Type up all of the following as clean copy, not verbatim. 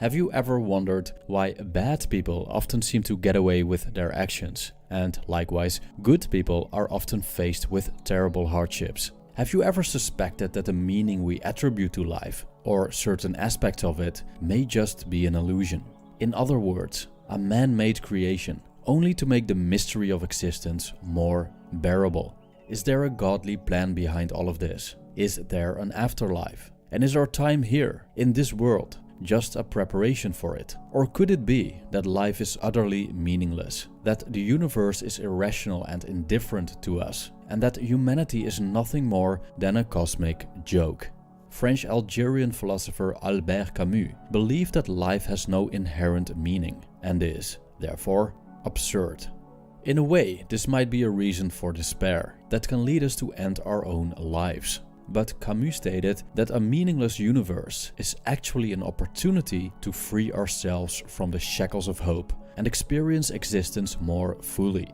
Have you ever wondered why bad people often seem to get away with their actions, and likewise, good people are often faced with terrible hardships? Have you ever suspected that the meaning we attribute to life, or certain aspects of it, may just be an illusion? In other words, a man-made creation, only to make the mystery of existence more bearable. Is there a godly plan behind all of this? Is there an afterlife? And is our time here, in this world, just a preparation for it? Or could it be that life is utterly meaningless, that the universe is irrational and indifferent to us, and that humanity is nothing more than a cosmic joke? French-Algerian philosopher Albert Camus believed that life has no inherent meaning and is, therefore, absurd. In a way, this might be a reason for despair that can lead us to end our own lives. But Camus stated that a meaningless universe is actually an opportunity to free ourselves from the shackles of hope and experience existence more fully.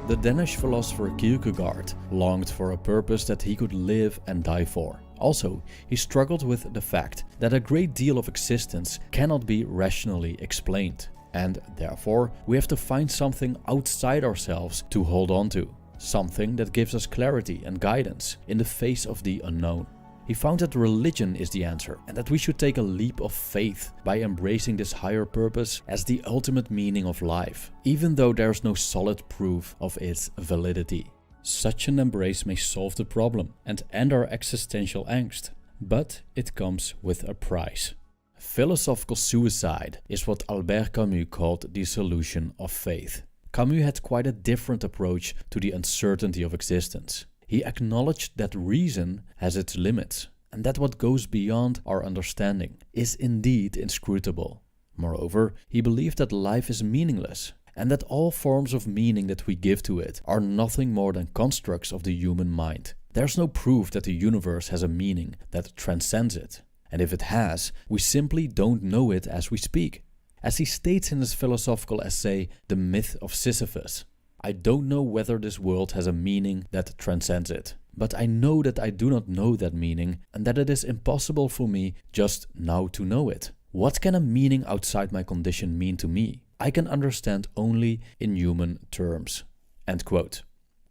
The Danish philosopher Kierkegaard longed for a purpose that he could live and die for. Also, he struggled with the fact that a great deal of existence cannot be rationally explained, and therefore we have to find something outside ourselves to hold on to, something that gives us clarity and guidance in the face of the unknown. He found that religion is the answer and that we should take a leap of faith by embracing this higher purpose as the ultimate meaning of life, even though there's no solid proof of its validity. Such an embrace may solve the problem and end our existential angst, but it comes with a price. Philosophical suicide is what Albert Camus called the solution of faith. Camus had quite a different approach to the uncertainty of existence. He acknowledged that reason has its limits, and that what goes beyond our understanding is indeed inscrutable. Moreover, he believed that life is meaningless, and that all forms of meaning that we give to it are nothing more than constructs of the human mind. There's no proof that the universe has a meaning that transcends it, and if it has, we simply don't know it as we speak. As he states in his philosophical essay, The Myth of Sisyphus, I don't know whether this world has a meaning that transcends it, but I know that I do not know that meaning and that it is impossible for me just now to know it. What can a meaning outside my condition mean to me? I can understand only in human terms." End quote.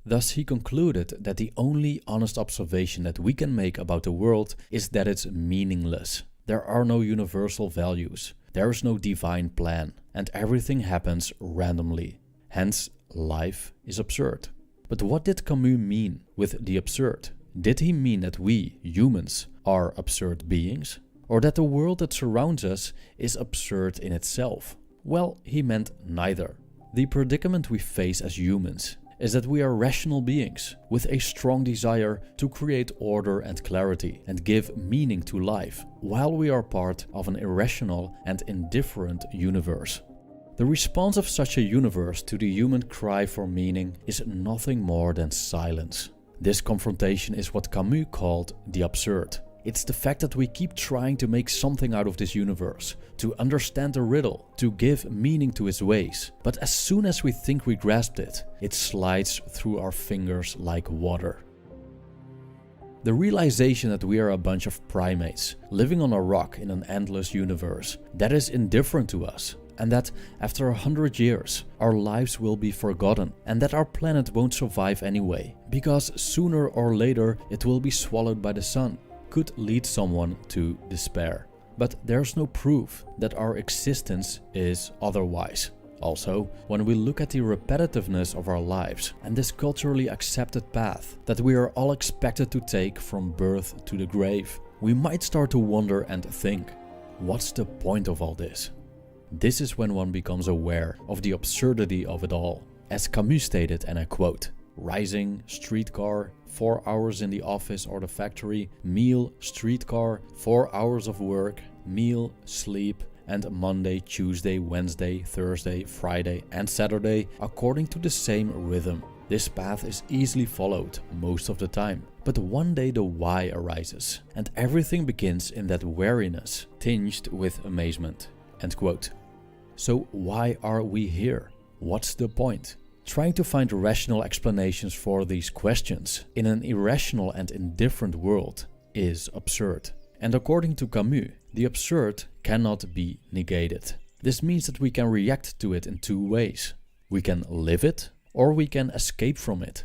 Thus he concluded that the only honest observation that we can make about the world is that it's meaningless. There are no universal values, there is no divine plan, and everything happens randomly. Hence, life is absurd. But what did Camus mean with the absurd? Did he mean that we, humans, are absurd beings? Or that the world that surrounds us is absurd in itself? Well, he meant neither. The predicament we face as humans is that we are rational beings with a strong desire to create order and clarity and give meaning to life, while we are part of an irrational and indifferent universe. The response of such a universe to the human cry for meaning is nothing more than silence. This confrontation is what Camus called the absurd. It's the fact that we keep trying to make something out of this universe, to understand the riddle, to give meaning to its ways. But as soon as we think we grasped it, it slides through our fingers like water. The realization that we are a bunch of primates living on a rock in an endless universe that is indifferent to us, and that after 100 years our lives will be forgotten, and that our planet won't survive anyway, because sooner or later it will be swallowed by the sun, could lead someone to despair. But there's no proof that our existence is otherwise. Also, when we look at the repetitiveness of our lives and this culturally accepted path that we are all expected to take from birth to the grave, we might start to wonder and think, what's the point of all this? This is when one becomes aware of the absurdity of it all. As Camus stated, and I quote, "Rising, streetcar, 4 hours in the office or the factory, meal, streetcar, 4 hours of work, meal, sleep, and Monday, Tuesday, Wednesday, Thursday, Friday, and Saturday according to the same rhythm. This path is easily followed most of the time, but one day the why arises, and everything begins in that weariness, tinged with amazement." End quote. So why are we here? What's the point? Trying to find rational explanations for these questions in an irrational and indifferent world is absurd. And according to Camus, the absurd cannot be negated. This means that we can react to it in two ways. We can live it, or we can escape from it.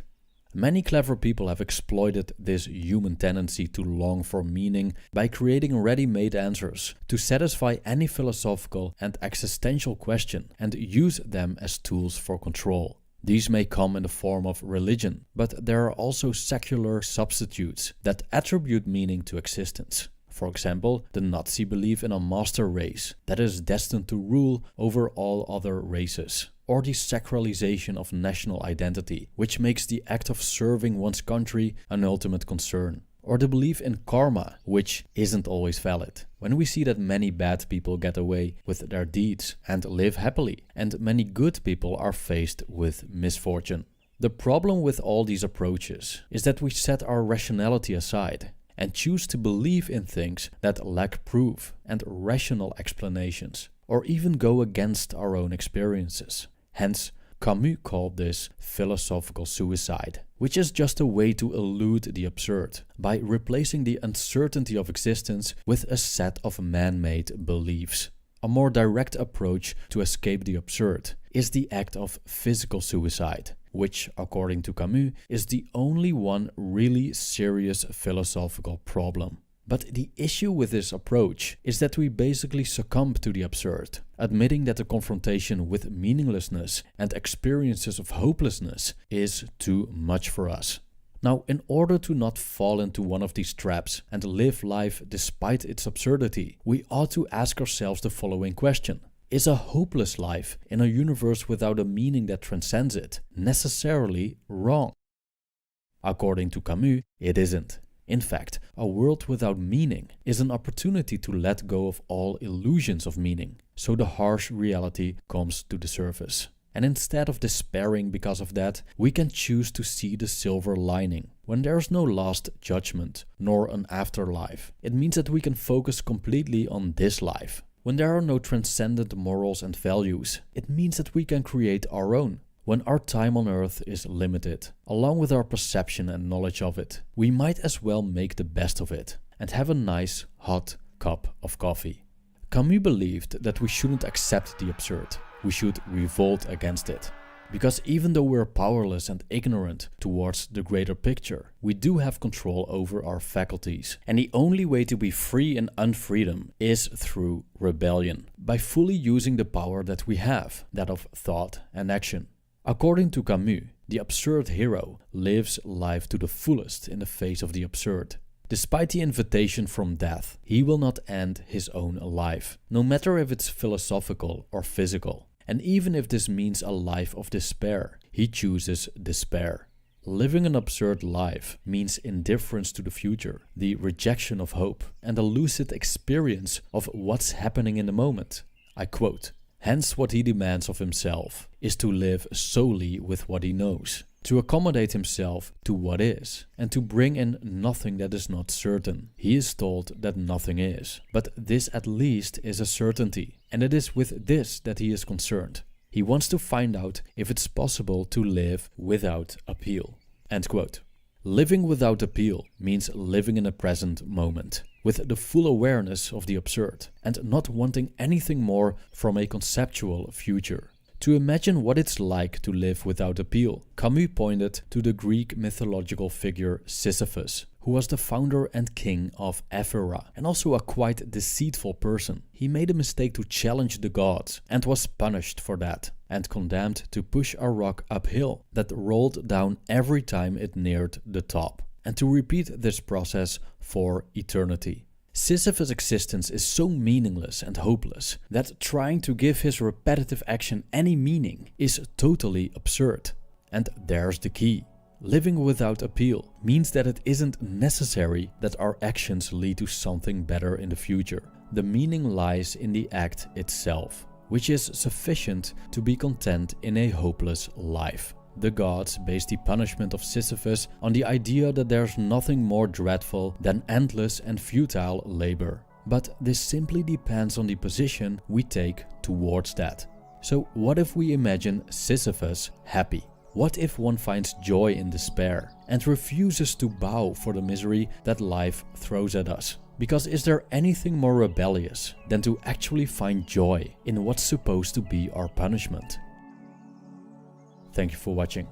Many clever people have exploited this human tendency to long for meaning by creating ready-made answers to satisfy any philosophical and existential question and use them as tools for control. These may come in the form of religion, but there are also secular substitutes that attribute meaning to existence. For example, the Nazi belief in a master race that is destined to rule over all other races. Or the sacralization of national identity, which makes the act of serving one's country an ultimate concern. Or the belief in karma, which isn't always valid. When we see that many bad people get away with their deeds and live happily, and many good people are faced with misfortune. The problem with all these approaches is that we set our rationality aside and choose to believe in things that lack proof and rational explanations, or even go against our own experiences. Hence, Camus called this philosophical suicide, which is just a way to elude the absurd by replacing the uncertainty of existence with a set of man-made beliefs. A more direct approach to escape the absurd is the act of physical suicide, which, according to Camus, is the only one really serious philosophical problem. But the issue with this approach is that we basically succumb to the absurd, admitting that the confrontation with meaninglessness and experiences of hopelessness is too much for us. Now, in order to not fall into one of these traps and live life despite its absurdity, we ought to ask ourselves the following question. Is a hopeless life in a universe without a meaning that transcends it necessarily wrong? According to Camus, it isn't. In fact, a world without meaning is an opportunity to let go of all illusions of meaning, so the harsh reality comes to the surface. And instead of despairing because of that, we can choose to see the silver lining. When there is no last judgment, nor an afterlife, it means that we can focus completely on this life. When there are no transcendent morals and values, it means that we can create our own. When our time on earth is limited, along with our perception and knowledge of it, we might as well make the best of it and have a nice hot cup of coffee. Camus believed that we shouldn't accept the absurd, we should revolt against it. Because even though we're powerless and ignorant towards the greater picture, we do have control over our faculties. And the only way to be free in unfreedom is through rebellion, by fully using the power that we have, that of thought and action. According to Camus, the absurd hero lives life to the fullest in the face of the absurd. Despite the invitation from death, he will not end his own life, no matter if it's philosophical or physical. And even if this means a life of despair, he chooses despair. Living an absurd life means indifference to the future, the rejection of hope, and a lucid experience of what's happening in the moment. I quote, "Hence what he demands of himself is to live solely with what he knows, to accommodate himself to what is, and to bring in nothing that is not certain. He is told that nothing is, but this at least is a certainty, and it is with this that he is concerned. He wants to find out if it's possible to live without appeal." End quote. Living without appeal means living in the present moment, with the full awareness of the absurd, and not wanting anything more from a conceptual future. To imagine what it's like to live without appeal, Camus pointed to the Greek mythological figure Sisyphus, who was the founder and king of Ephyra, and also a quite deceitful person. He made a mistake to challenge the gods, and was punished for that, and condemned to push a rock uphill that rolled down every time it neared the top, and to repeat this process for eternity. Sisyphus' existence is so meaningless and hopeless that trying to give his repetitive action any meaning is totally absurd. And there's the key. Living without appeal means that it isn't necessary that our actions lead to something better in the future. The meaning lies in the act itself, which is sufficient to be content in a hopeless life. The gods based the punishment of Sisyphus on the idea that there's nothing more dreadful than endless and futile labor. but this simply depends on the position we take towards that. So what if we imagine Sisyphus happy? What if one finds joy in despair and refuses to bow for the misery that life throws at us? Because is there anything more rebellious than to actually find joy in what's supposed to be our punishment? Thank you for watching.